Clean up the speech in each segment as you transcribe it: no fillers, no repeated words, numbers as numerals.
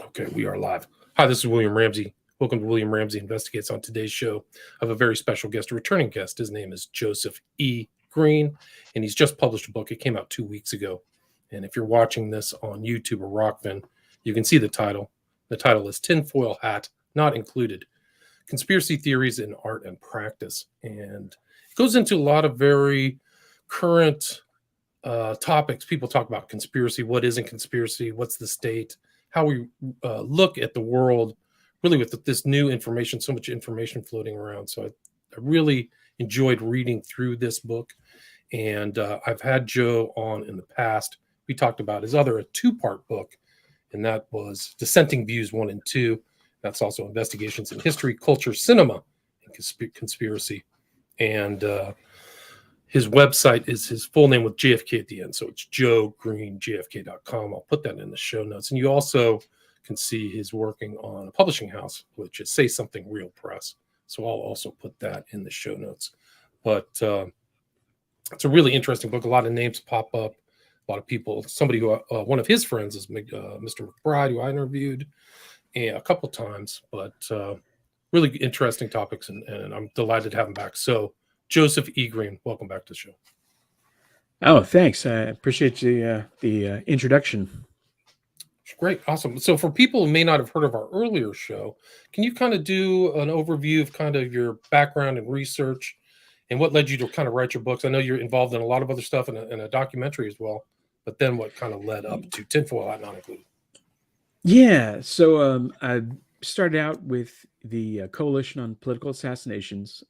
Okay, we are live. Hi, this is William Ramsey. Welcome to William Ramsey Investigates. On today's show, I have a very special guest, a returning guest. His name is Joseph E. Green, and he's just published a book. It came out 2 weeks ago. And if you're watching this on YouTube or Rockfin, you can see the title. The title is Tinfoil Hat Not Included: Conspiracy Theories in Art and Practice. And it goes into a lot of very current topics. People talk about conspiracy. What isn't conspiracy? What's the state? How we look at the world, really with this new information, so much information floating around. So I really enjoyed reading through this book. And I've had Joe on in the past. We talked about his other, a 2-part book, and that was Dissenting Views 1 and 2. That's also Investigations in History, Culture, Cinema, and Conspiracy. And his website is his full name with JFK at the end. So it's joegreenjfk.com. I'll put that in the show notes. And you also can see his working on a publishing house, which is Say Something Real Press. So I'll also put that in the show notes. But it's a really interesting book. A lot of names pop up, a lot of people. Somebody who, one of his friends is Mr. McBride, who I interviewed a couple times. But really interesting topics, and I'm delighted to have him back. So Joseph E. Green, welcome back to the show. Oh, thanks. I appreciate the introduction. Great. Awesome. So for people who may not have heard of our earlier show, can you kind of do an overview of kind of your background and research and what led you to kind of write your books? I know you're involved in a lot of other stuff and a documentary as well, but then what kind of led up to Tinfoil Hat Not Included? Yeah. So I started out with the Coalition on Political Assassinations,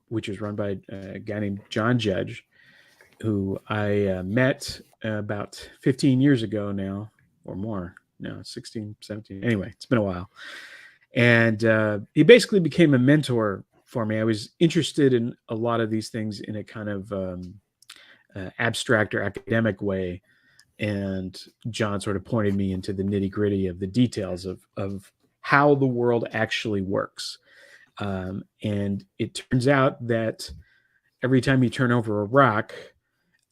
which is run by a guy named John Judge, who I met about 15 years ago now, or more. No, 16, 17. Anyway, it's been a while. And he basically became a mentor for me. I was interested in a lot of these things in a kind of abstract or academic way. And John sort of pointed me into the nitty gritty of the details of how the world actually works. And it turns out that every time you turn over a rock,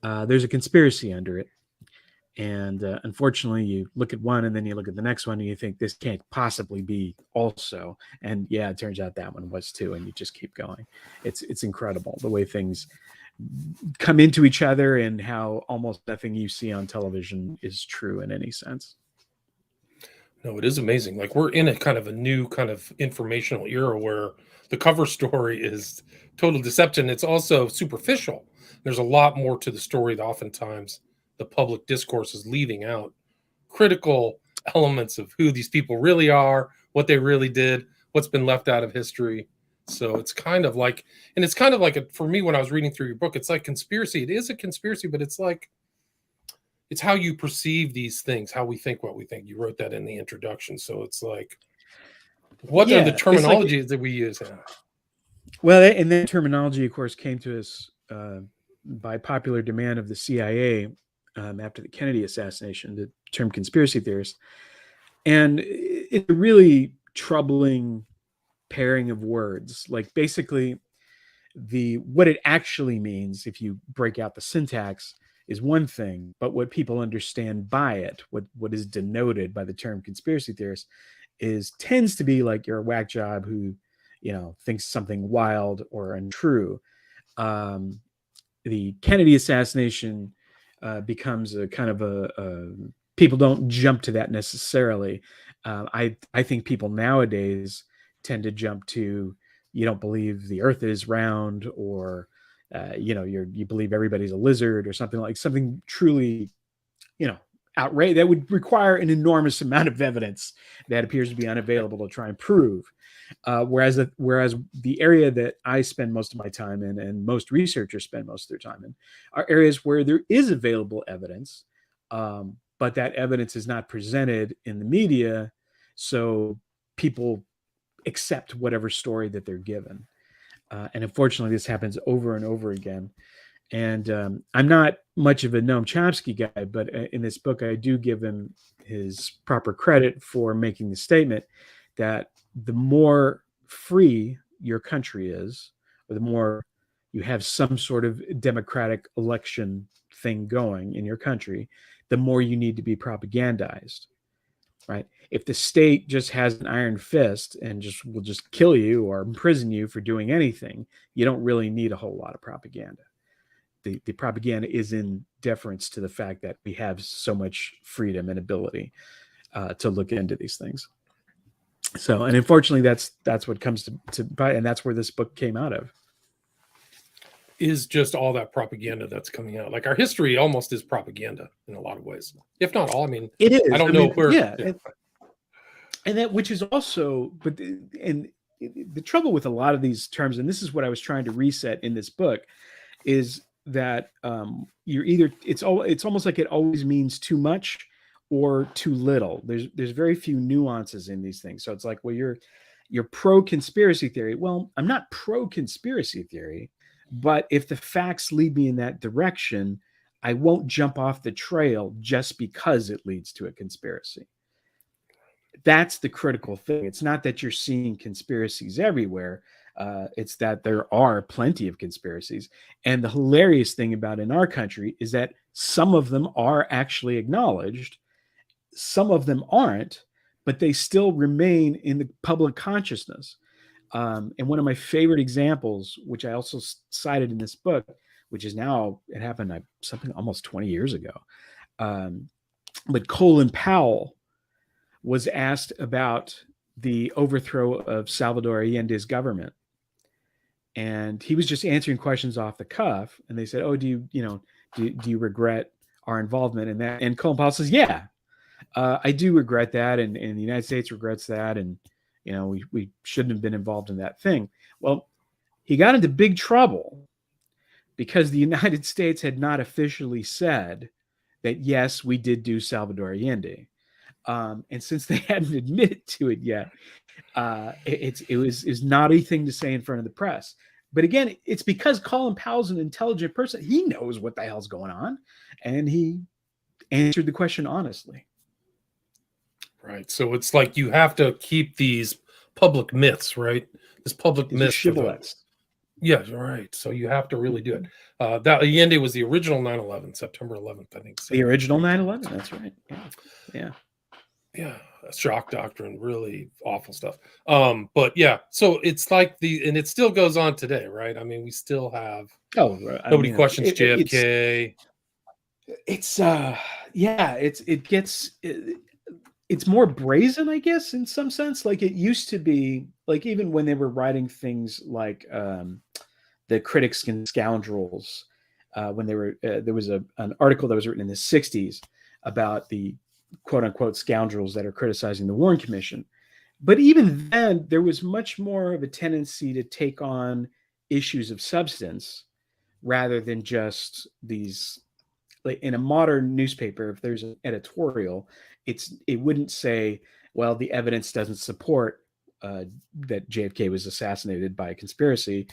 there's a conspiracy under it. And unfortunately, you look at one and then you look at the next one and you think this can't possibly be also. And yeah, it turns out that one was too. And you just keep going. It's incredible the way things come into each other and how almost nothing you see on television is true in any sense. No, it is amazing. Like, we're in a kind of a new kind of informational era where the cover story is total deception. It's also superficial. There's a lot more to the story that oftentimes the public discourse is leaving out critical elements of who these people really are, what they really did, what's been left out of history. So it's kind of like, and it's kind of like, for me, when I was reading through your book, it's like conspiracy. It is a conspiracy, but it's like, it's how you perceive these things, how we think what we think. You wrote that in the introduction. So it's like, what are the terminologies that we use? Well, and that terminology, of course, came to us by popular demand of the CIA after the Kennedy assassination, the term conspiracy theorist. And it's a really troubling pairing of words. Like, basically, what it actually means, if you break out the syntax, is one thing, but what people understand by it, what is denoted by the term conspiracy theorist, tends to be like you're a whack job who, thinks something wild or untrue. The Kennedy assassination becomes a kind of a people don't jump to that necessarily. I think people nowadays tend to jump to, you don't believe the earth is round, or you believe everybody's a lizard, or something truly, outrageous that would require an enormous amount of evidence that appears to be unavailable to try and prove. Whereas the area that I spend most of my time in, and most researchers spend most of their time in, are areas where there is available evidence, but that evidence is not presented in the media, so people accept whatever story that they're given. And unfortunately, this happens over and over again. And I'm not much of a Noam Chomsky guy, but in this book, I do give him his proper credit for making the statement that the more free your country is, or the more you have some sort of democratic election thing going in your country, the more you need to be propagandized. right? If the state just has an iron fist and will just kill you or imprison you for doing anything, you don't really need a whole lot of propaganda. The propaganda is in deference to the fact that we have so much freedom and ability to look into these things. So, and unfortunately, that's what comes to and that's where this book came out of. Is just all that propaganda that's coming out. Like our history almost is propaganda in a lot of ways, if not all. I mean, It is. I don't know where. Yeah, and that, which is also, but and the trouble with a lot of these terms, and this is what I was trying to reset in this book, is that you're either it's almost like it always means too much or too little. There's very few nuances in these things. So it's like, well, you're pro conspiracy theory. Well, I'm not pro conspiracy theory, but if the facts lead me in that direction, I won't jump off the trail just because it leads to a conspiracy. That's the critical thing. It's not that you're seeing conspiracies everywhere. It's that there are plenty of conspiracies. And the hilarious thing about in our country is that some of them are actually acknowledged, some of them aren't, but they still remain in the public consciousness. And one of my favorite examples, which I also cited in this book, which is now, it happened something almost 20 years ago. But Colin Powell was asked about the overthrow of Salvador Allende's government. And he was just answering questions off the cuff. And they said, "Oh, do you regret our involvement in that?" And Colin Powell says, "Yeah, I do regret that. And the United States regrets that. And, we shouldn't have been involved in that thing." Well, he got into big trouble because the United States had not officially said that, yes, we did do Salvador Allende. And since they hadn't admitted to it yet, it was not a thing to say in front of the press. But again, it's because Colin Powell's an intelligent person. He knows what the hell's going on, and he answered the question honestly. Right. So it's like you have to keep these public myths, right? This public myth. Shibboleths. Yeah, right. So you have to really do it. That Allende was the original 9/11, September 11th, I think. The original 9/11. That's right. Yeah. Yeah, shock doctrine, really awful stuff. But yeah, so it's like and it still goes on today, right? I mean, we still have nobody questions JFK. It's it's more brazen, I guess, in some sense. Like it used to be, like even when they were writing things like the Critics and Scoundrels, when they were there was an article that was written in the 60s about the quote unquote scoundrels that are criticizing the Warren Commission. But even then, there was much more of a tendency to take on issues of substance rather than just these. Like in a modern newspaper, if there's an editorial, it wouldn't say, well, the evidence doesn't support that JFK was assassinated by a conspiracy.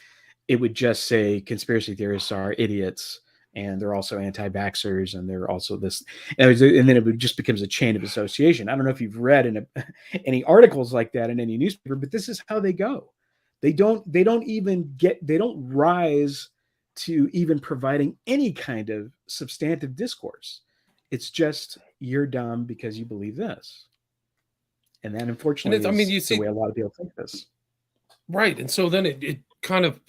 It would just say conspiracy theorists are idiots, and they're also anti-vaxxers, and they're also this, and then it just becomes a chain of association. I don't know if you've read any articles like that in any newspaper, but this is how they go. They don't rise to even providing any kind of substantive discourse. It's just, you're dumb because you believe this. And that, unfortunately, is the way a lot of people think this. Right. And so then it kind of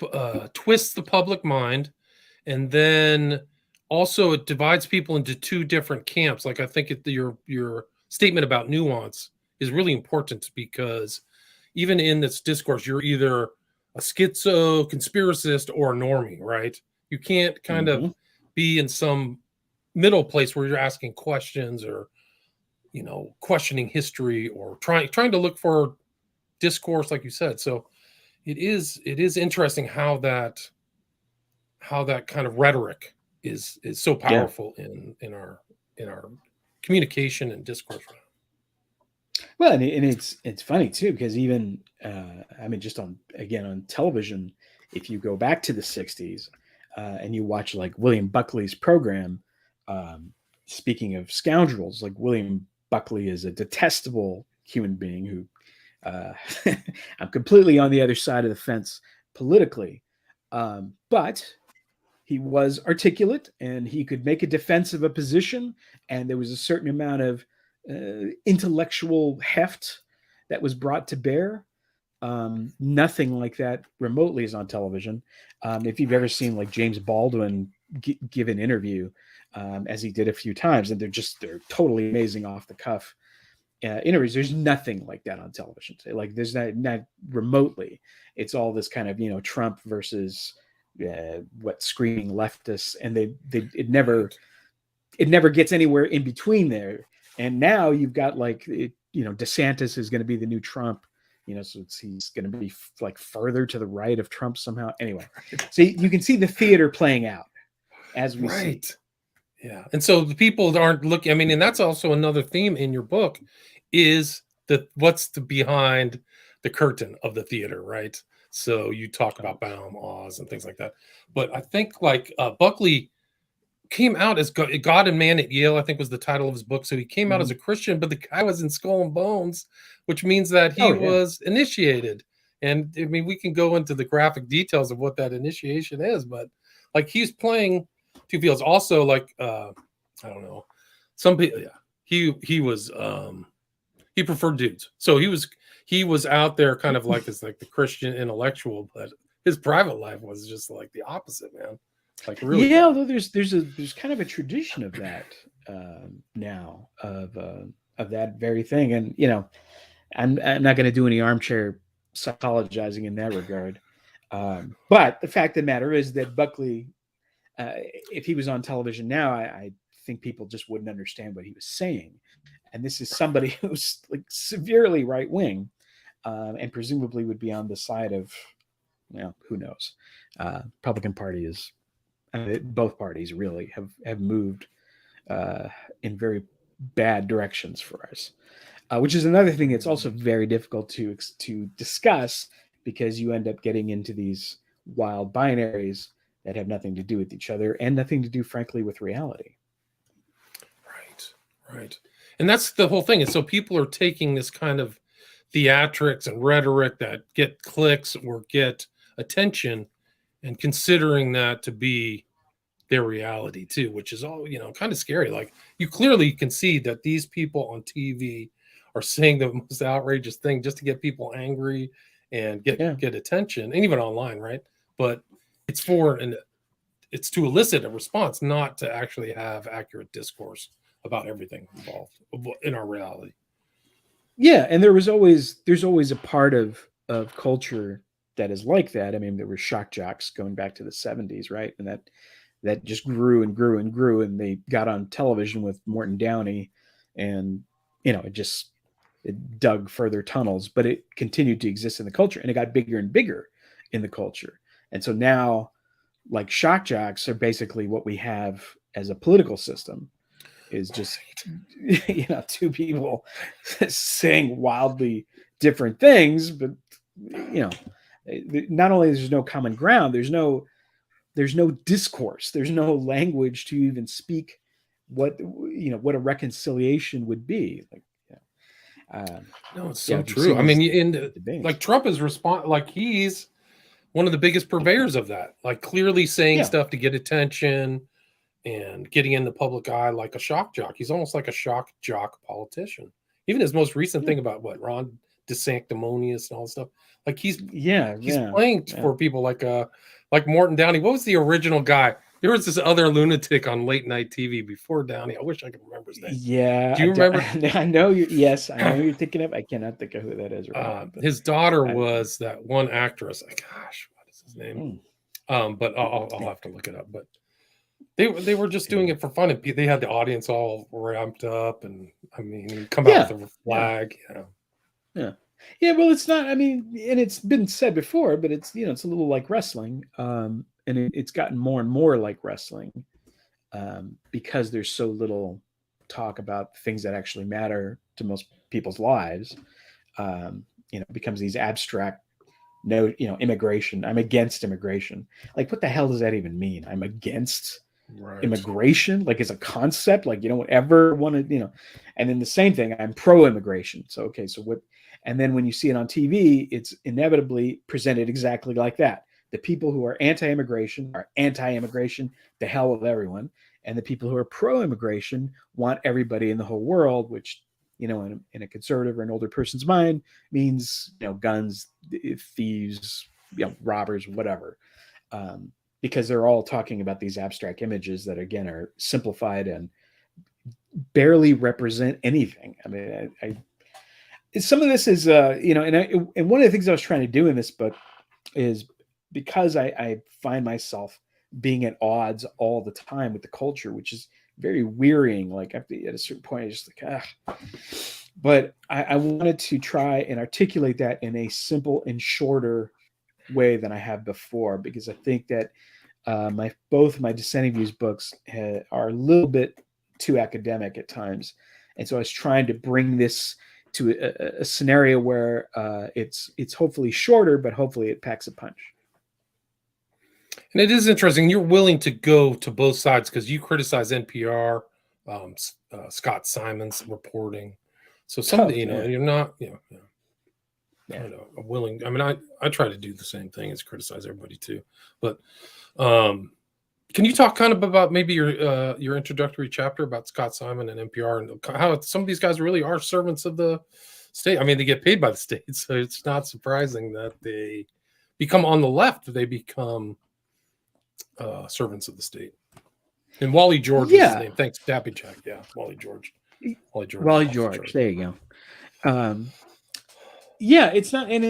twists the public mind. And then also it divides people into two different camps. Like I think your statement about nuance is really important, because even in this discourse, you're either a schizo conspiracist or a normie, right? You can't kind of be in some middle place where you're asking questions or, questioning history or trying to look for discourse, like you said. So it is interesting how that kind of rhetoric is so powerful in our communication and discourse. Well, and it's funny too, because even just on television, if you go back to the 60s and you watch like William Buckley's program, speaking of scoundrels, like William Buckley is a detestable human being who I'm completely on the other side of the fence politically, but he was articulate and he could make a defense of a position, and there was a certain amount of intellectual heft that was brought to bear. Nothing like that remotely is on television. If you've ever seen like James Baldwin give an interview, as he did a few times, and they're totally amazing off the cuff interviews. There's nothing like that on television. Like there's not remotely. It's all this kind of Trump versus what screaming leftists, and it never gets anywhere in between there. And now you've got like DeSantis is going to be the new Trump. So he's going to be like further to the right of Trump somehow. Anyway, so you can see the theater playing out as we see. Yeah. And so the people aren't looking. I mean, and that's also another theme in your book is what's behind the curtain of the theater, right? So you talk about Baum, Oz, and things like that. But I think like Buckley came out as God and Man at Yale, I think was the title of his book. So he came out as a Christian, but the guy was in Skull and Bones, which means that he was initiated. And I mean, we can go into the graphic details of what that initiation is, but like he's playing two fields. Also, like I don't know, some people. Yeah, he was he preferred dudes, so he was out there kind of like this, like the Christian intellectual, but his private life was just like the opposite, man. Like really, yeah. Although there's kind of a tradition of that now of that very thing, and I'm not going to do any armchair psychologizing in that regard. But the fact of the matter is that Buckley, if he was on television now, I think people just wouldn't understand what he was saying. And this is somebody who's like severely right wing, and presumably would be on the side of, who knows? Republican Party is, both parties really have moved in very bad directions for us, which is another thing that's also very difficult to discuss, because you end up getting into these wild binaries that have nothing to do with each other and nothing to do, frankly, with reality. Right. And that's the whole thing. And so people are taking this kind of theatrics and rhetoric that get clicks or get attention and considering that to be their reality too, which is all, kind of scary. Like you clearly can see that these people on TV are saying the most outrageous thing just to get people angry and get attention, and even online, right? But it's it's to elicit a response, not to actually have accurate discourse about everything involved in our reality. Yeah, and there's always a part of culture that is like that. I mean, there were shock jocks going back to the 70s, right? And that just grew and grew and grew, and they got on television with Morton Downey, and it dug further tunnels, but it continued to exist in the culture, and it got bigger and bigger in the culture. And so now, like, shock jocks are basically what we have as a political system, is just two people saying wildly different things, but not only there's no common ground, there's no discourse, there's no language to even speak what a reconciliation would be. Like, no, it's so true. I mean, like Trump is like he's one of the biggest purveyors of that, like clearly saying stuff to get attention and getting in the public eye like a shock jock. He's almost like a shock jock politician. Even his most recent thing about Ron DeSanctimonious and all this stuff, like he's playing for people like Morton Downey. What was the original guy? There was this other lunatic on late night TV before Downey. I wish I could remember his name. Yeah, do you remember? I know you. Yes, I know you're thinking of. I cannot think of who that is. Right now, his daughter was that one actress. Gosh, what is his name? But I'll have to look it up. But they were just doing it for fun, and they had the audience all ramped up, and I mean, come out with a flag. Yeah. Well, it's not. I mean, and it's been said before, but it's it's a little like wrestling, and it's gotten more and more like wrestling, because there's so little talk about things that actually matter to most people's lives. It becomes these abstract. No, immigration. I'm against immigration. Like, what the hell does that even mean? I'm against immigration, like as a concept. Like, you don't ever want to, And then the same thing. I'm pro-immigration. So okay, so what? And then when you see it on TV, it's inevitably presented exactly like that. The people who are anti-immigration are anti-immigration. The hell with everyone. And the people who are pro-immigration want everybody in the whole world, which in a conservative or an older person's mind, means guns, thieves, robbers, whatever, because they're all talking about these abstract images that again are simplified and barely represent anything. I mean, some of this is and one of the things I was trying to do in this book is, because I find myself being at odds all the time with the culture, which is very wearying. Like at a certain point, I just like, but I wanted to try and articulate that in a simple and shorter way than I have before, because I think that both my dissenting views books are a little bit too academic at times, and so I was trying to bring this to a scenario where it's hopefully shorter, but hopefully it packs a punch. And it is interesting. You're willing to go to both sides because you criticize NPR, Scott Simon's reporting. So you're not, willing. I mean, I try to do the same thing as criticize everybody too. But can you talk kind of about maybe your introductory chapter about Scott Simon and NPR and how some of these guys really are servants of the state? I mean, they get paid by the state, so it's not surprising that they become, on the left, they become servants of the state. And Wally George is his name. Thanks, Dappy Jack. Yeah, Wally George. Wally George. There you go. It's not, and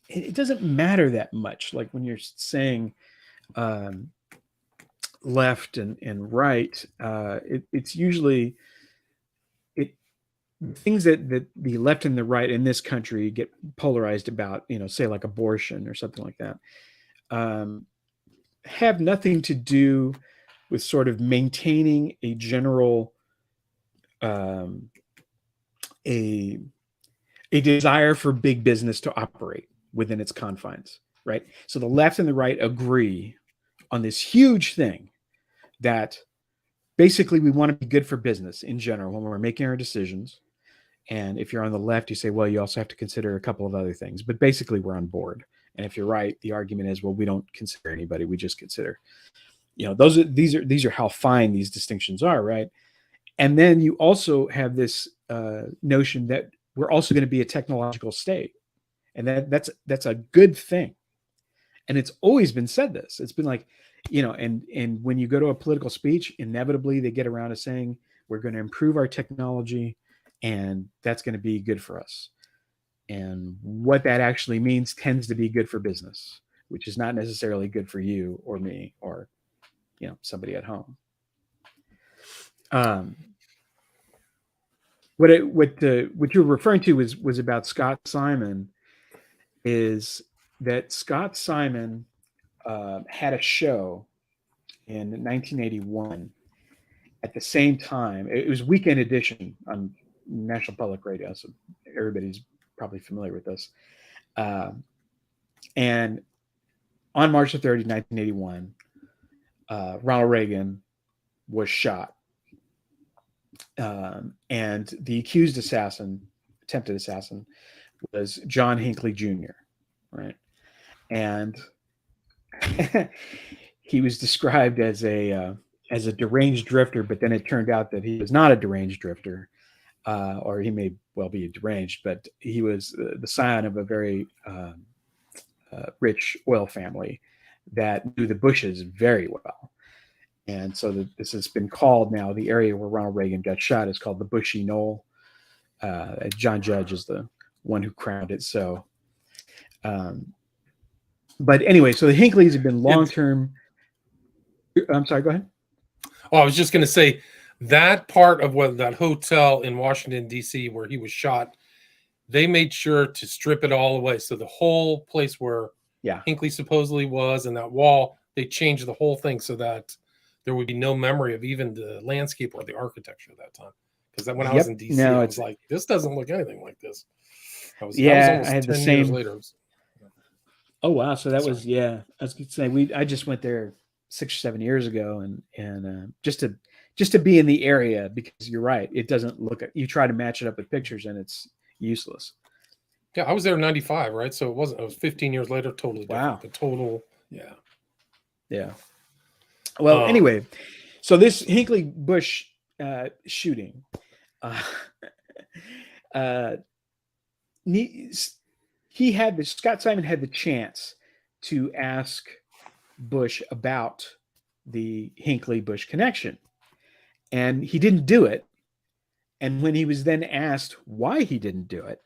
it doesn't matter that much. Like when you're saying left and right, it's usually things that the left and the right in this country get polarized about, say like abortion or something like that, have nothing to do with sort of maintaining a general a desire for big business to operate within its confines, right? So the left and the right agree on this huge thing that basically we want to be good for business in general when we're making our decisions. And if you're on the left, you say, well, you also have to consider a couple of other things, but basically we're on board. And if you're right, the argument is, well, we don't consider anybody. We just consider, these are how fine these distinctions are, right? And then you also have this notion that we're also going to be a technological state, and that's a good thing. And it's always been said this. It's been like, and when you go to a political speech, inevitably they get around to saying we're going to improve our technology, and that's going to be good for us. And what that actually means tends to be good for business, which is not necessarily good for you or me or, somebody at home. What you're referring to was about Scott Simon, is that Scott Simon had a show in 1981 at the same time. It was Weekend Edition on National Public Radio, so everybody's probably familiar with this. And on March the 30th, 1981, Ronald Reagan was shot. And the accused attempted assassin, was John Hinckley Jr., right? And he was described as a deranged drifter, but then it turned out that he was not a deranged drifter, or he may well be deranged, but he was the scion of a very rich oil family that knew the Bushes very well. And so this has been called now, the area where Ronald Reagan got shot is called the Bushy Knoll. John Judge is the one who crowned it. So, but anyway, so the Hinckleys have been long-term. I'm sorry, go ahead. Oh, I was just going to say that part of that hotel in Washington, D.C., where he was shot, they made sure to strip it all away. So the whole place where Hinckley supposedly was and that wall, they changed the whole thing so that there would be no memory of even the landscape or the architecture at that time. Because when I was in D.C., I was like, this doesn't look anything like this. That was almost I had 10 the same years later. Oh, wow. So that was, I was going to say, I just went there 6 or 7 years ago and just to be in the area, because you're right. It doesn't look, you try to match it up with pictures and it's useless. Yeah. I was there in 95, right? So it was 15 years later, totally different. Wow. Yeah. Well, anyway, so this Hinckley Bush shooting Uh, uh, he had the Scott Simon had the chance to ask Bush about the Hinckley Bush connection, and he didn't do it. And when he was then asked why he didn't do it,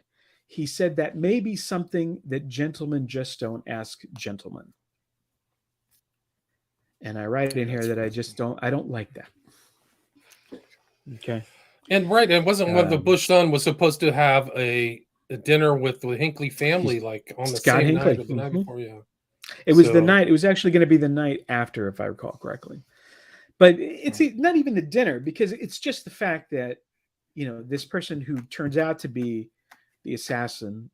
he said that may be something that gentlemen just don't ask gentlemen. And I write in here that I don't like that. Okay. And right, it wasn't when the Bush son was supposed to have a dinner with the Hinckley family, like on the Scott same Hinckley. night or the night before. Yeah, it was the night. It was actually going to be the night after, if I recall correctly. But it's not even the dinner, because it's just the fact that, you know, this person who turns out to be the assassin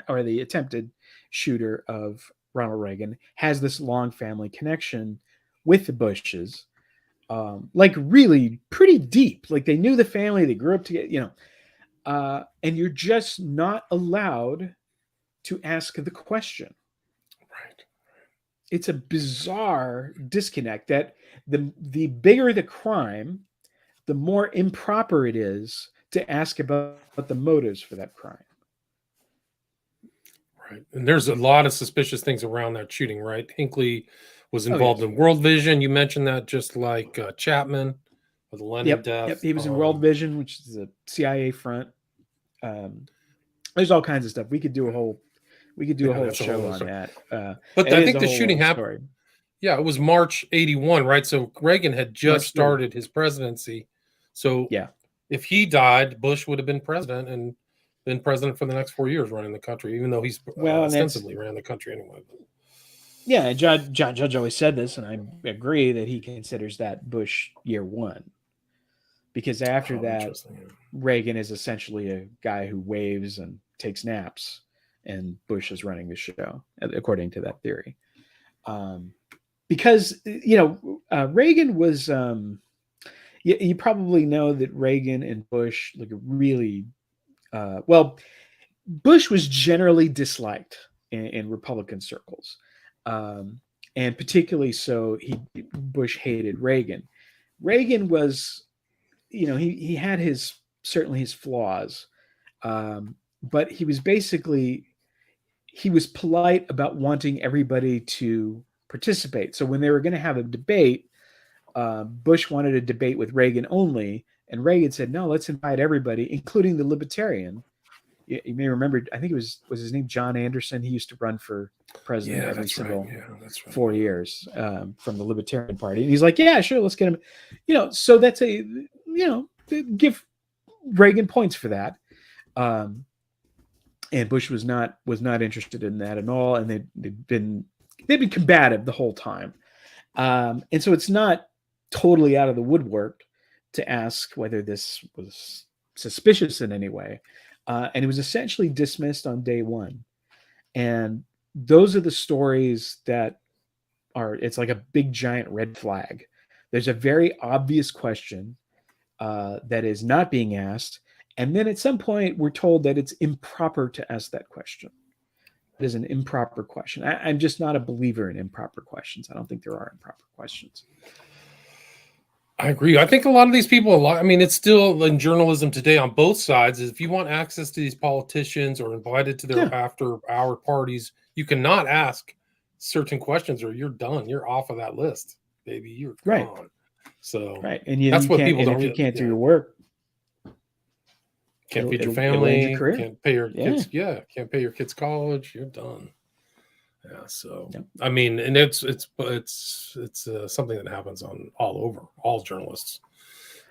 or the attempted shooter of Ronald Reagan has this long family connection with the Bushes, like really pretty deep. Like they knew the family, they grew up together, you know, and you're just not allowed to ask the question. right. It's a bizarre disconnect that the bigger the crime, the more improper it is to ask about the motives for that crime. Right. And there's a lot of suspicious things around that shooting, right? Hinckley was involved yes. in World Vision. You mentioned that, just like Chapman with the Lennon Yep. death. He was in World Vision, which is a CIA front. There's all kinds of stuff. We could do a whole show on that. But I think the shooting happened. Yeah, it was March 81, right? So Reagan had just started his presidency. So yeah, if he died, Bush would have been president and been president for the next 4 years running the country, even though he's ostensibly ran the country anyway. Yeah, John Judge always said this, and I agree that he considers that Bush year one. Because after that, Reagan is essentially a guy who waves and takes naps, and Bush is running the show, according to that theory. Because, you know, Reagan was, you probably know that Reagan and Bush, like, really, well, Bush was generally disliked in Republican circles. And particularly so, Bush hated Reagan. Reagan was, you know, he had certainly his flaws, but he was polite about wanting everybody to participate. So when they were going to have a debate, Bush wanted a debate with Reagan only, and Reagan said, no, let's invite everybody, including the libertarian. You may remember, I think it was his name John Anderson. He used to run for president every single 4 years from the Libertarian Party. And he's like, yeah, sure, let's get him. You know, so that's give Reagan points for that. And Bush was not interested in that at all. And they'd been combative the whole time. And so it's not totally out of the woodwork to ask whether this was suspicious in any way. And it was essentially dismissed on day one. And those are the stories that it's like a big giant red flag. There's a very obvious question that is not being asked. And then at some point, we're told that it's improper to ask that question. It is an improper question. I'm just not a believer in improper questions. I don't think there are improper questions. I agree. I think a lot of these people, I mean, it's still in journalism today on both sides. If you want access to these politicians or invited to their after-hour parties, you cannot ask certain questions or you're done. You're off of that list, baby. You're gone. So and that's what people don't. If you can't do your work, can't feed your family, your career. Can't pay your kids. Yeah, can't pay your kids' college. You're done. Yeah, so I mean, and it's something that happens on all journalists.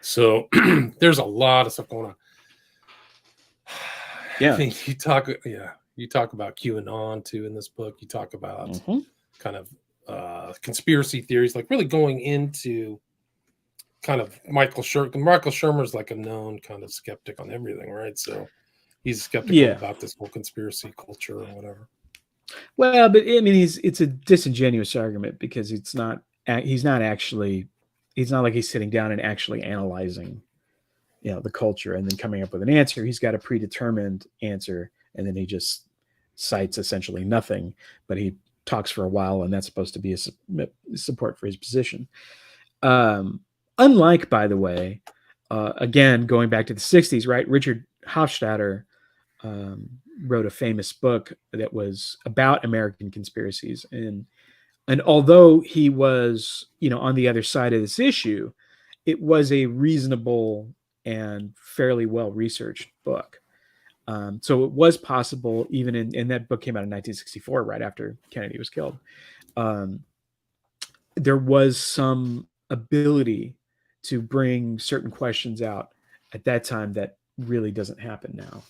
So there's a lot of stuff going on. Yeah, I mean, you talk about QAnon too in this book. You talk about kind of conspiracy theories, like really going into kind of Michael Shermer's like a known kind of skeptic on everything, right? So he's skeptical about this whole conspiracy culture or whatever. Well, but I mean, it's a disingenuous argument because he's not like he's sitting down and actually analyzing, you know, the culture and then coming up with an answer. He's got a predetermined answer, and then he just cites essentially nothing, but he talks for a while, and that's supposed to be a support for his position. Unlike, by the way, again, going back to the 60s, right? Richard Hofstadter um, wrote a famous book that was about American conspiracies. And although he was, on the other side of this issue, it was a reasonable and fairly well researched book. So it was possible, even in that book came out in 1964, right after Kennedy was killed. Um, there was some ability to bring certain questions out at that time that really doesn't happen now.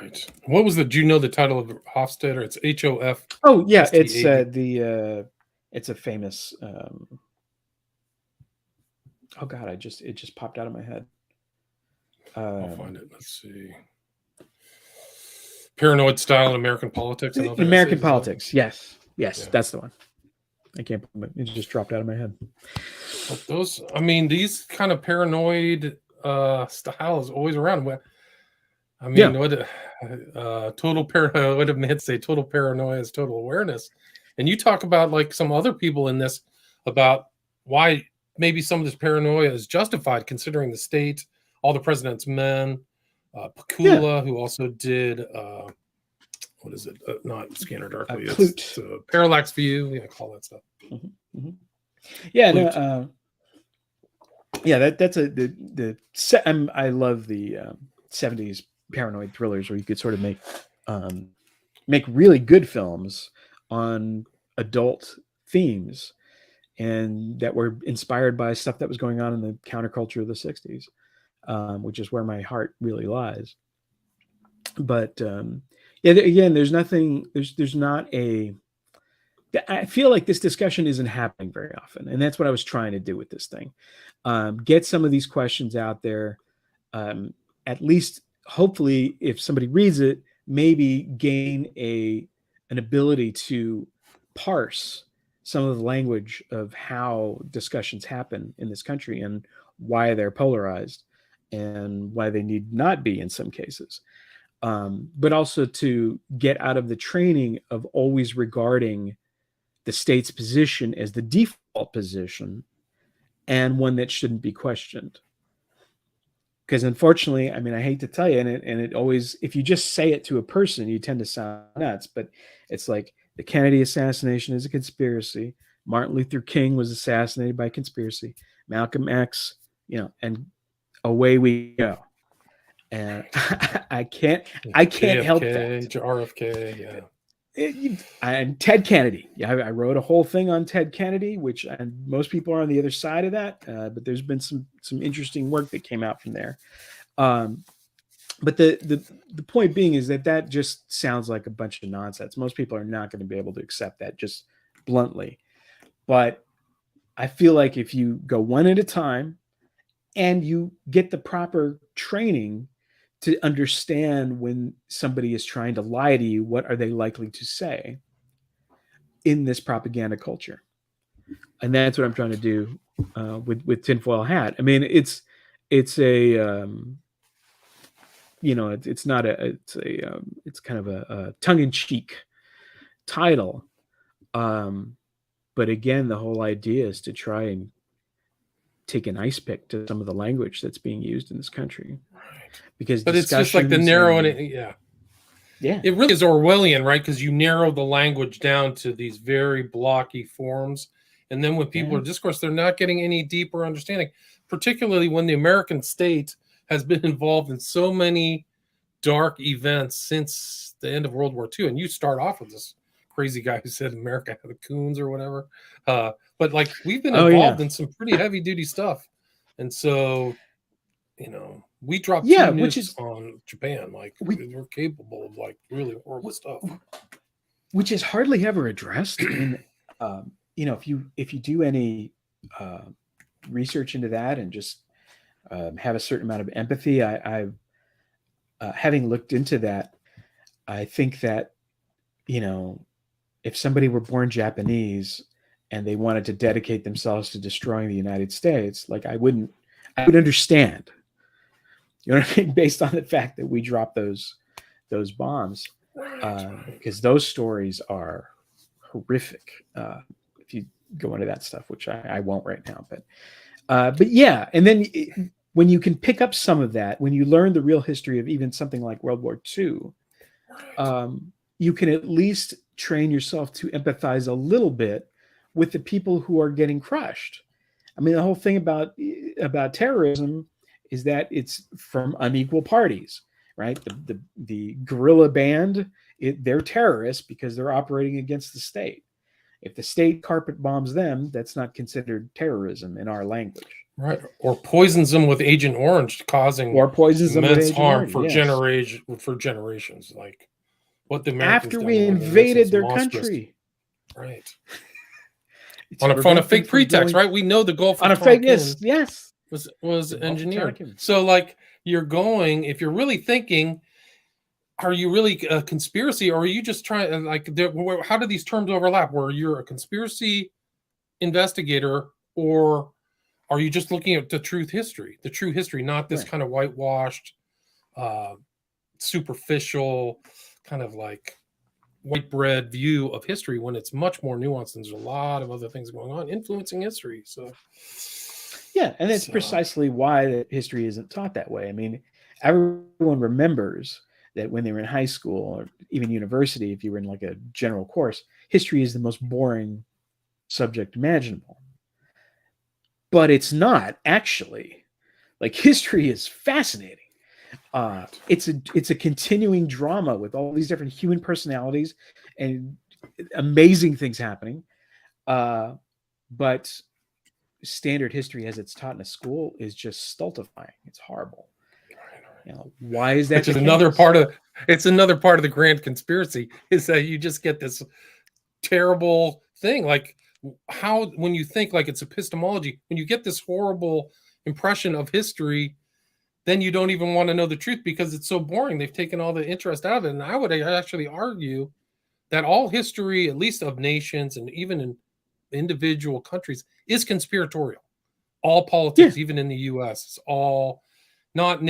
Right. What was the? Do you know the title of Hofstadter? It's Hofstadter. Oh yeah, it's a famous. Oh God, it just popped out of my head. I'll find it. Let's see. Paranoid Style in American Politics and Other American Essays. Politics. Yes, yeah. That's the one. I can't. It just dropped out of my head. But those, I mean, these kind of paranoid style is always around. I mean, what total paranoia? What did man say? Total paranoia is total awareness. And you talk about like some other people in this about why maybe some of this paranoia is justified, considering the state, all the president's men, Pakula, who also did what is it? Not Scanner Darkly. It's Parallax View. Yeah, call that stuff. Mm-hmm. Mm-hmm. Yeah, no, yeah. That's I love the 70s paranoid thrillers where you could sort of make really good films on adult themes and that were inspired by stuff that was going on in the counterculture of the 60s, which is where my heart really lies. But yeah, again, there's not a. I feel like this discussion isn't happening very often, and that's what I was trying to do with this thing. Get some of these questions out there. At least, hopefully, if somebody reads it, maybe gain an ability to parse some of the language of how discussions happen in this country and why they're polarized and why they need not be in some cases. But also to get out of the training of always regarding the state's position as the default position and one that shouldn't be questioned. Because unfortunately, I mean, I hate to tell you, and it always, if you just say it to a person, you tend to sound nuts. But it's like the Kennedy assassination is a conspiracy. Martin Luther King was assassinated by conspiracy. Malcolm X, and away we go. And I can't JFK, help that. RFK, yeah. And Ted Kennedy. Yeah, I wrote a whole thing on Ted Kennedy, which and most people are on the other side of that. But there's been some interesting work that came out from there. But the point being is that just sounds like a bunch of nonsense. Most people are not going to be able to accept that just bluntly. But I feel like if you go one at a time and you get the proper training to understand when somebody is trying to lie to you, what are they likely to say in this propaganda culture? And that's what I'm trying to do with Tinfoil Hat. I mean, it's a it's not a it's kind of a tongue-in-cheek title, but again, the whole idea is to try and take an ice pick to some of the language that's being used in this country. Because but it's just like the narrowing it, yeah, it really is Orwellian, right? Because you narrow the language down to these very blocky forms, and then when people are discourse, they're not getting any deeper understanding, particularly when the American state has been involved in so many dark events since the end of World War II. And you start off with this crazy guy who said America had the coons or whatever, but like we've been involved in some pretty heavy duty stuff, and so we dropped 2 nukes on Japan. Like we're capable of like really horrible stuff, which is hardly ever addressed. In if you do any research into that and just have a certain amount of empathy, I've having looked into that, I think that if somebody were born Japanese and they wanted to dedicate themselves to destroying the United States, like I would understand. You know what I mean? Based on the fact that we dropped those bombs, because those stories are horrific. If you go into that stuff, which I won't right now, but But yeah, and then when you can pick up some of that, when you learn the real history of even something like World War II, Right. you can at least train yourself to empathize a little bit with the people who are getting crushed. I mean, the whole thing about terrorism is that it's from unequal parties, right? The guerrilla band, they're terrorists because they're operating against the state. If the state carpet bombs them, that's not considered terrorism in our language. Right. Or poisons them with Agent Orange, causing Or poisons them with immense Agent harm Orange. for Yes. generations. Like what the Americans After done we with the Nixon's invaded their monstrous. country, Right. to On a prevent them fake from pretext, going right? We know the Gulf on of a fake. Yes, Tonkin yes. was The Gulf of engineered. Tonkin. So like you're going, if you're really thinking, are you really a conspiracy, or are you just trying like how do these terms overlap? Where you're a conspiracy investigator, or are you just looking at the true history, not this Right. kind of whitewashed, uh, superficial, kind of like white bread view of history when it's much more nuanced and there's a lot of other things going on influencing history. So Yeah, and that's precisely why history isn't taught that way. I mean, everyone remembers that when they were in high school or even university, if you were in like a general course, history is the most boring subject imaginable. But it's not actually. Like history is fascinating. It's a continuing drama with all these different human personalities and amazing things happening. But standard history as it's taught in a school is just stultifying. It's horrible. You know, why is that which the is case? another part of the grand conspiracy is that you just get this terrible thing. Like how when you think like it's epistemology, when you get this horrible impression of history, then you don't even want to know the truth because it's so boring. They've taken all the interest out of it. And I would actually argue that all history, at least of nations and even in individual countries, is conspiratorial. All Yeah, politics, even in the U.S., is all not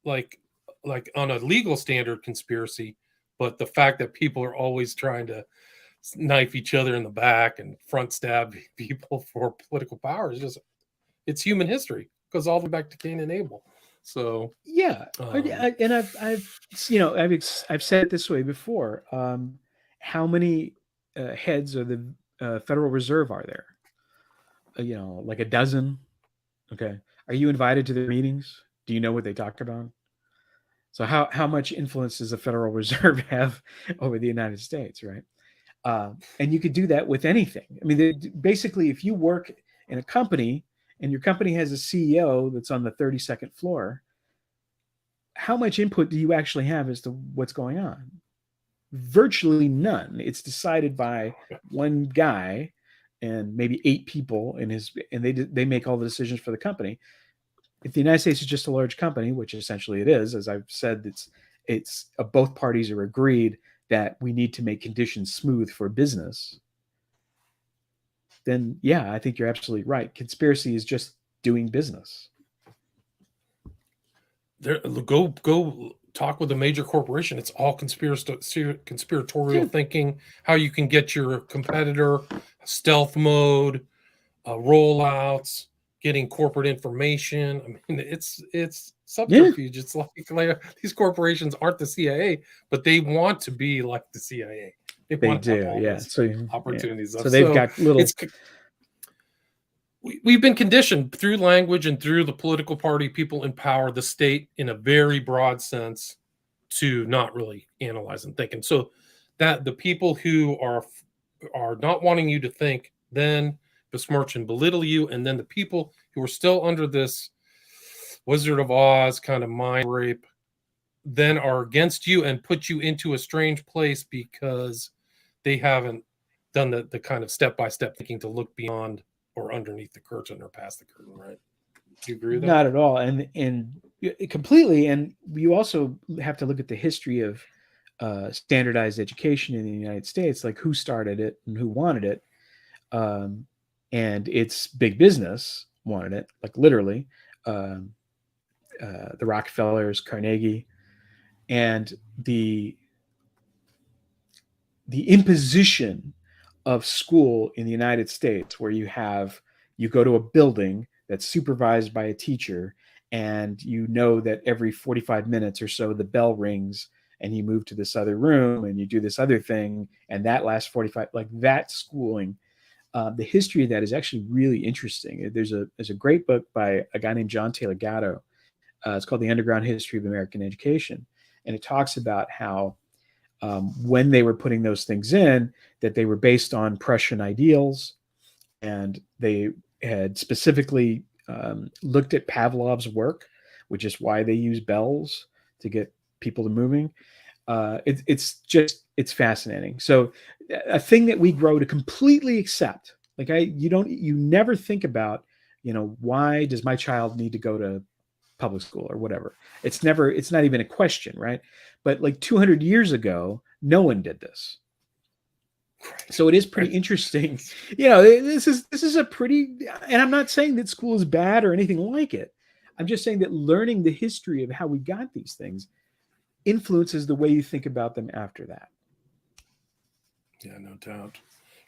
like like on a legal standard conspiracy, but the fact that people are always trying to knife each other in the back and front stab people for political power is just it's human history. It goes all the way back to Cain and Abel. So yeah, and I've said it this way before. How many heads of the Federal Reserve are there? Like a dozen. Okay, are you invited to their meetings? Do you know what they talked about? So how much influence does the Federal Reserve have over the United States, right? And you could do that with anything. I mean, basically, if you work in a company and your company has a CEO that's on the 32nd floor, how much input do you actually have as to what's going on? Virtually none. It's decided by one guy and maybe 8 people and they make all the decisions for the company. If the United States is just a large company, which essentially it is, as I've said, it's both parties are agreed that we need to make conditions smooth for business. Then yeah, I think you're absolutely right. Conspiracy is just doing business. go talk with a major corporation. It's all conspiratorial Yeah, thinking. How you can get your competitor, stealth mode, rollouts, getting corporate information. I mean, it's yeah, subterfuge. It's like these corporations aren't the CIA, but they want to be like the CIA. They they want to have do. all Yeah. those So yeah, opportunities so of. they've So got little. it's we've been conditioned through language and through the political party people in power, the state in a very broad sense, to not really analyze and think. And so that the people who are not wanting you to think then besmirch and belittle you, and then the people who are still under this Wizard of Oz kind of mind rape then are against you and put you into a strange place because they haven't done the kind of step by step thinking to look beyond or underneath the curtain or past the curtain, right? Do you agree with that? Not at all, and completely. And you also have to look at the history of standardized education in the United States, like who started it and who wanted it. Um, and it's big business wanted it, like literally. Um, the Rockefellers, Carnegie, and the imposition of school in the United States, where you have You go to a building that's supervised by a teacher, and you know that every 45 minutes or so the bell rings, and you move to this other room and you do this other thing, and that lasts 45, like that schooling. The history of that is actually really interesting. There's a great book by a guy named John Taylor Gatto. It's called The Underground History of American Education, and it talks about how when they were putting those things in, that they were based on Prussian ideals, and they had specifically looked at Pavlov's work, which is why they use bells to get people to moving. It's fascinating. So a thing that we grow to completely accept, like you never think about, why does my child need to go to public school or whatever? It's not even a question, right? But like 200 years ago, no one did this. So it is pretty interesting. This is a pretty, and I'm not saying that school is bad or anything like it. I'm just saying that learning the history of how we got these things influences the way you think about them after that. Yeah, no doubt.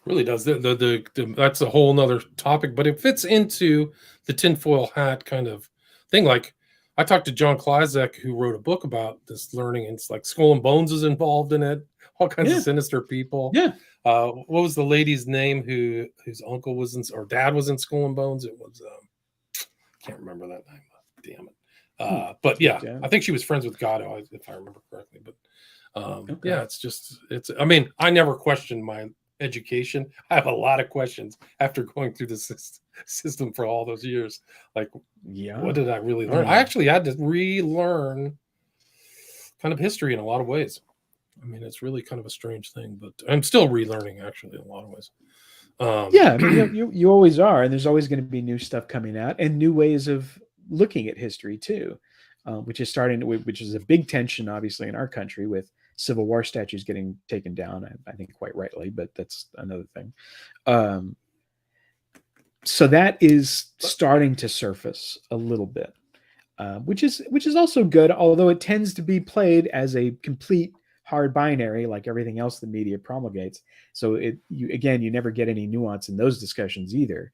Really does. That's a whole nother topic, but it fits into the tinfoil hat kind of thing. Like, I talked to John Klizek, who wrote a book about this learning, and it's like Skull and Bones is involved in it. All kinds of sinister people. Yeah. What was the lady's name whose uncle was in, or dad was in Skull and Bones? It was can't remember that name. Damn it. But yeah, I think she was friends with Gatto, if I remember correctly. But yeah, I mean, I never questioned my education. I have a lot of questions after going through the system for all those years. Like, what did I really learn? I actually had to relearn kind of history in a lot of ways. I mean, it's really kind of a strange thing, but I'm still relearning actually in a lot of ways. Yeah, I mean, you always are, and there's always going to be new stuff coming out and new ways of looking at history too, which is which is a big tension, obviously, in our country with Civil War statues getting taken down. I think quite rightly, but that's another thing. So that is starting to surface a little bit, which is also good, although it tends to be played as a complete hard binary, like everything else the media promulgates. So you never get any nuance in those discussions either.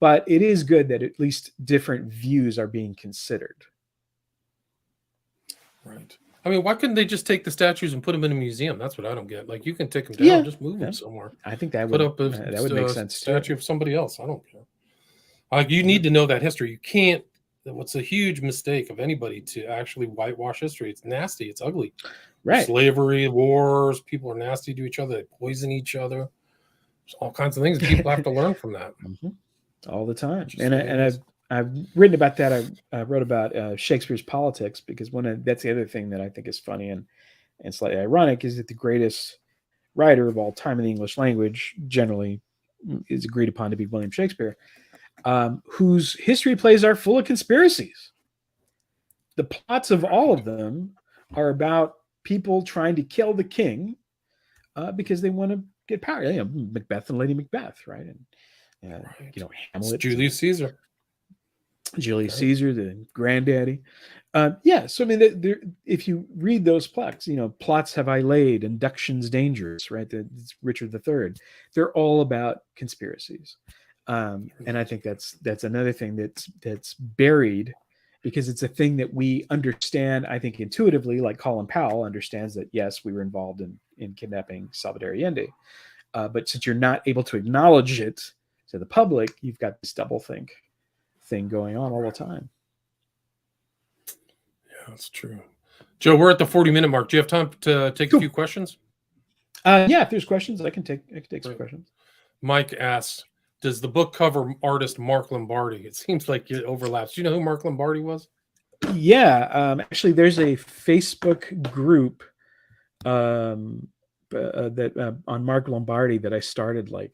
But it is good that at least different views are being considered. Right. I mean, why couldn't they just take the statues and put them in a museum? That's what I don't get. Like, you can take them down, just move them somewhere. I think that would make sense. Statue of somebody else. I don't care. Like, you need to know that history. You can't. What's a huge mistake of anybody to actually whitewash history? It's nasty. It's ugly. Right. Slavery, wars. People are nasty to each other. They poison each other. There's all kinds of things people have to learn from that. All the time. And I've written about that. I wrote about Shakespeare's politics, because that's the other thing that I think is funny and slightly ironic, is that the greatest writer of all time in the English language generally is agreed upon to be William Shakespeare, whose history plays are full of conspiracies. The plots of all of them are about people trying to kill the king because they want to get power. Macbeth and Lady Macbeth, right? And Hamlet, it's Julius Caesar. Caesar, the granddaddy. So I mean, if you read those plots, plots have I laid, inductions dangerous, right? It's Richard III. They're all about conspiracies, and I think that's another thing that's buried, because it's a thing that we understand, I think, intuitively. Like Colin Powell understands that, yes, we were involved in kidnapping Salvador Allende, but since you're not able to acknowledge it to the public, you've got this doublethink thing going on all the time. Yeah, that's true. Joe, we're at the 40-minute mark. Do you have time to take a few questions? Yeah, if there's questions, I can take some questions. Mike asks, does the book cover artist Mark Lombardi? It seems like it overlaps. Do you know who Mark Lombardi was? Yeah, actually, there's a Facebook group that on Mark Lombardi that I started like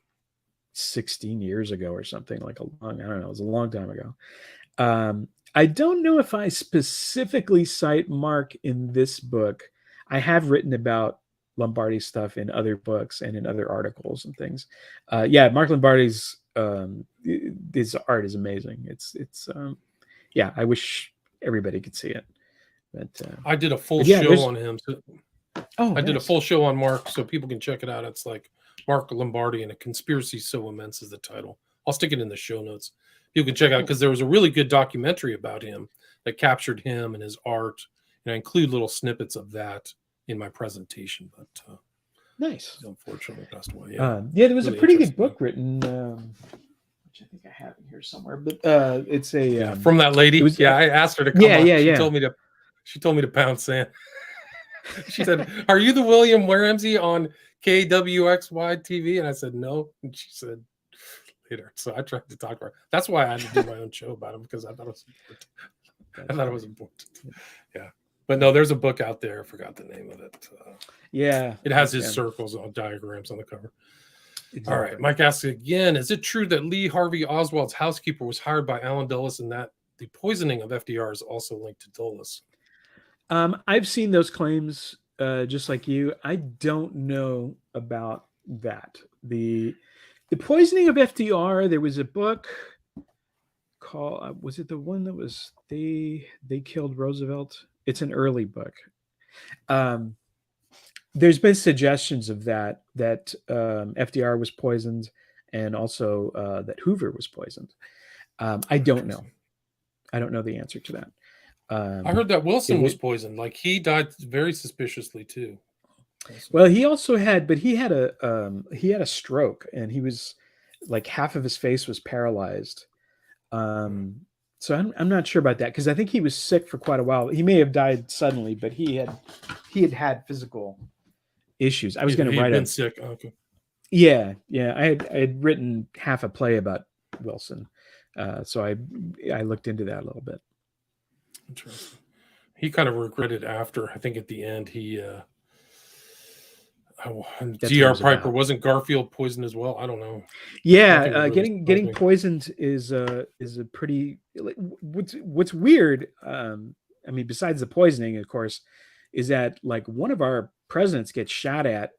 16 years ago or something. It was a long time ago. I don't know if I specifically cite Mark in this book. I have written about Lombardi stuff in other books and in other articles and things. Mark Lombardi's his art is amazing. It's I wish everybody could see it. But I did a full show on him. I did a full show on Mark, so people can check it out. It's like Mark Lombardi and a Conspiracy So Immense is the title. I'll stick it in the show notes. You can check out because there was a really good documentary about him that captured him and his art, and I include little snippets of that in my presentation. But nice. he unfortunately passed away. There was really a pretty good interesting. book written, which I think I have in here somewhere. But it's a from that lady. was, I asked her to come on. She told me to pound sand. She said, "Are you the William Ramsey on KWXY TV?" And I said, "No." And she said, "Later." So I tried to talk to her. That's why I had to do my own show about him, because I thought it was important. It was important. Yeah. But no, there's a book out there. I forgot the name of it. It has his circles on diagrams on the cover. Exactly. All right. Mike asks again, is it true that Lee Harvey Oswald's housekeeper was hired by Allen Dulles and that the poisoning of FDR is also linked to Dulles? I've seen those claims just like you. I don't know about that. The poisoning of FDR, there was a book called, was it the one that was They Killed Roosevelt? It's an early book. There's been suggestions of that FDR was poisoned, and also that Hoover was poisoned. I don't know. I don't know the answer to that. I heard that Wilson was poisoned. Like, he died very suspiciously too. Well, he also had a stroke, and he was like half of his face was paralyzed. So I'm not sure about that, because I think he was sick for quite a while. He may have died suddenly, but he had physical issues. I was going to write been sick. Okay. Yeah. I had written half a play about Wilson, so I looked into that a little bit. Interesting. He kind of regretted after. I think at the end he. G.R. Piper, wasn't Garfield poisoned as well? I don't know. Yeah, getting poisoned is a pretty. Like, what's weird. I mean, besides the poisoning, of course, is that like one of our presidents gets shot at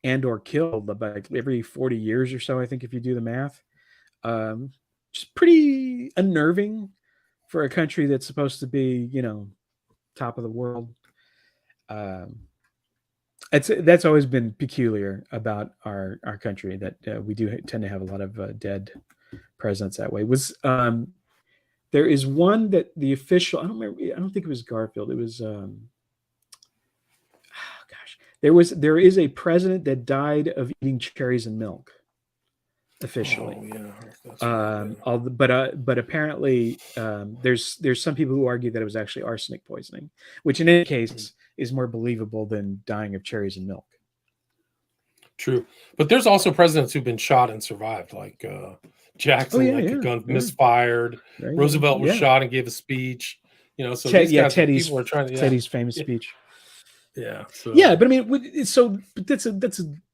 and or killed about every 40 years or so. I think if you do the math, just pretty unnerving for a country that's supposed to be, top of the world. That's always been peculiar about our country, that we do tend to have a lot of dead presidents that way. There is one that the official, I don't think it was Garfield. It was there is a president that died of eating cherries and milk officially. But apparently there's some people who argue that it was actually arsenic poisoning, which in any case is more believable than dying of cherries and milk. True. But there's also presidents who've been shot and survived, like Jackson, a gun misfired. Right. Roosevelt was shot and gave a speech. So these guys, people are trying to Teddy's famous speech. Yeah. So. Yeah, but I mean,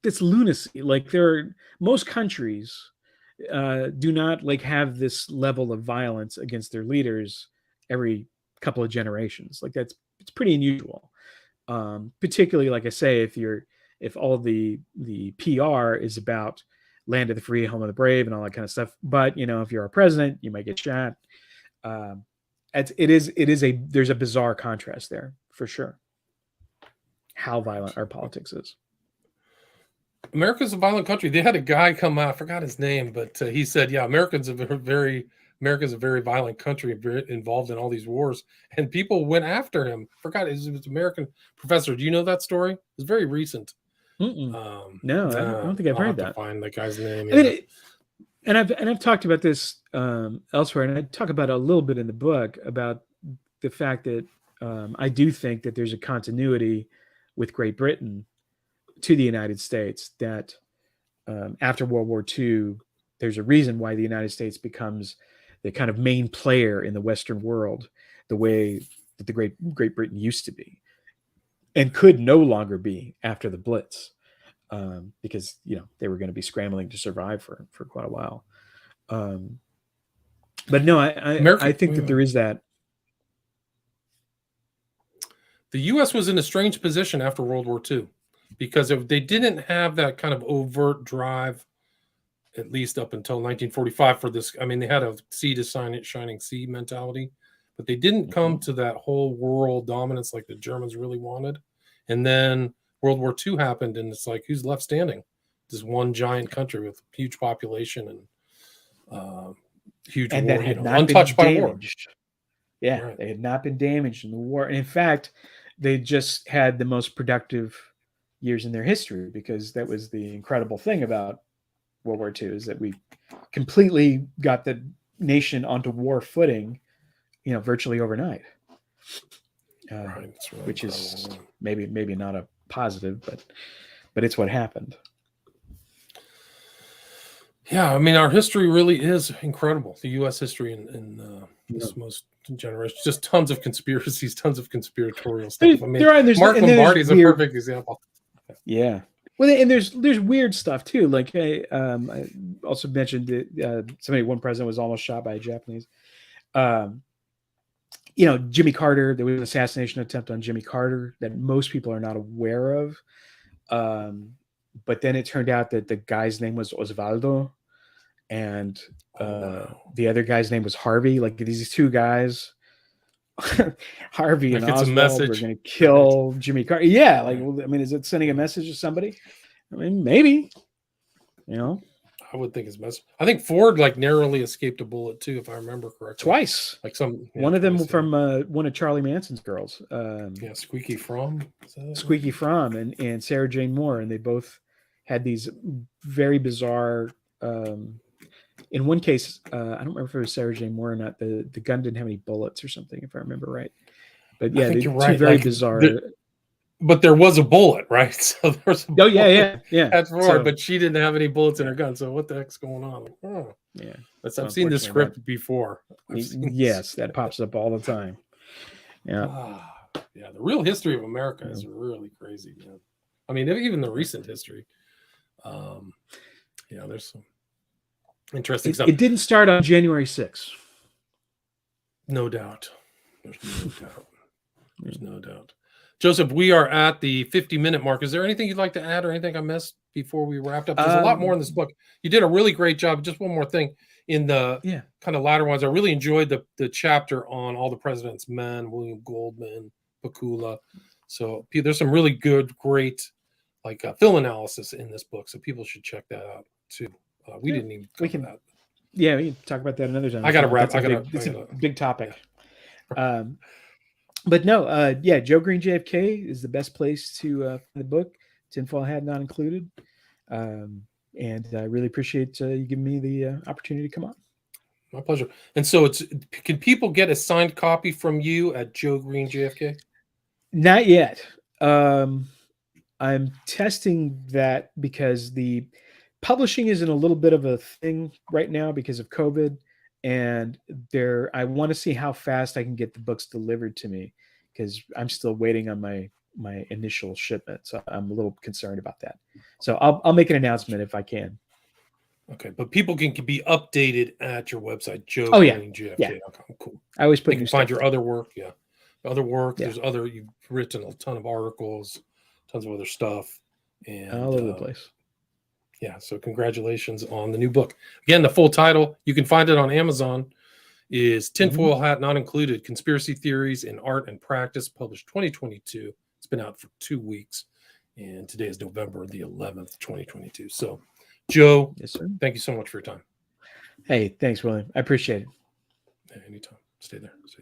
that's lunacy. Like, most countries do not like have this level of violence against their leaders every couple of generations. Like, it's pretty unusual. Particularly, like I say, if all the PR is about land of the free, home of the brave, and all that kind of stuff. But if you're a president, you might get shot. There's a bizarre contrast there for sure. How violent our politics is. America's a violent country. They had a guy come out, I forgot his name, but he said, "Yeah, America's a very violent country, involved in all these wars," and people went after him. Forgot it was American professor. Do you know that story? It's very recent. No, I don't think I've heard that. Find the guy's name. I mean, and I've talked about this elsewhere, and I talk about it a little bit in the book about the fact that I do think that there's a continuity with Great Britain to the United States, that after World War II, there's a reason why the United States becomes the kind of main player in the Western world, the way that the Great Britain used to be, and could no longer be after the Blitz, because they were going to be scrambling to survive for quite a while. But no, I think that there is that. The U.S. was in a strange position after World War II, because if they didn't have that kind of overt drive, at least up until 1945 for this. I mean, they had a sea to shining sea mentality, but they didn't come to that whole world dominance like the Germans really wanted. And then World War II happened, and it's like, who's left standing? This one giant country with huge population, and huge and war, that had not been untouched by war. damaged. Yeah, Right. they had not been damaged in the war. And in fact, they just had the most productive years in their history, because that was the incredible thing about World War II, is that we completely got the nation onto war footing, virtually overnight. Right. It's really Which incredible. is maybe not a positive, but it's what happened. Yeah, I mean, our history really is incredible. The U.S. history in this most generation, just tons of conspiracies, tons of conspiratorial stuff. I mean, Mark Lombardi is a perfect example. Yeah. Well, and there's weird stuff too. Like I also mentioned that one president was almost shot by a Japanese. Jimmy Carter. There was an assassination attempt on Jimmy Carter that most people are not aware of. But then it turned out that the guy's name was Osvaldo, and the other guy's name was Harvey. Like these two guys, Harvey and Oswald, were going to kill Jimmy Carter. Yeah, like I mean, is it sending a message to somebody? I mean, maybe. I would think it's best. I think Ford narrowly escaped a bullet too, if I remember correctly. Twice. One of them from one of Charlie Manson's girls. Squeaky Fromm. Squeaky Fromm and Sarah Jane Moore, and they both had these very bizarre. In one case, I don't remember if it was Sarah Jane Moore or not. The gun didn't have any bullets or something, if I remember right. But yeah, you're two right. very bizarre. But there was a bullet, right? So there was. Yeah. That's Ford, but she didn't have any bullets in her gun. So what the heck's going on? Yeah, I've seen this script before. Yes, that pops up all the time. Yeah. Yeah, the real history of America is really crazy. Yeah. I mean, even the recent history. There's some interesting stuff. It didn't start on January 6th. No doubt. There's no doubt. Joseph, we are at the 50-minute mark. Is there anything you'd like to add or anything I missed before we wrapped up? There's a lot more in this book. You did a really great job. Just one more thing. In the kind of latter ones, I really enjoyed the chapter on all the president's men, William Goldman, Pakula. So there's some really great film analysis in this book. So people should check that out too. We didn't even cover that. Yeah, we can talk about that another time. I got to wrap. It's a big topic. Yeah. But no, Joe Green JFK is the best place to find the book. Tinfoil Hat not included. And I really appreciate you giving me the opportunity to come on. My pleasure. And so can people get a signed copy from you at Joe Green JFK? Not yet. I'm testing that because the publishing is in a little bit of a thing right now because of COVID. And I want to see how fast I can get the books delivered to me, because I'm still waiting on my initial shipment. So I'm a little concerned about that. So I'll make an announcement if I can. Okay, but people can be updated at your website, Joe Green JFK. Yeah. Okay, cool. I always you can find your other work. Yeah, other work. Yeah. You've written a ton of articles, tons of other stuff, and all over the place. Yeah, so congratulations on the new book. Again, the full title, you can find it on Amazon, is Tinfoil Hat Not Included, Conspiracy Theories in Art and Practice, published 2022. It's been out for 2 weeks, and today is November the 11th, 2022. So, Joe, yes, sir. Thank you so much for your time. Hey, thanks, William. I appreciate it. Anytime. Stay there.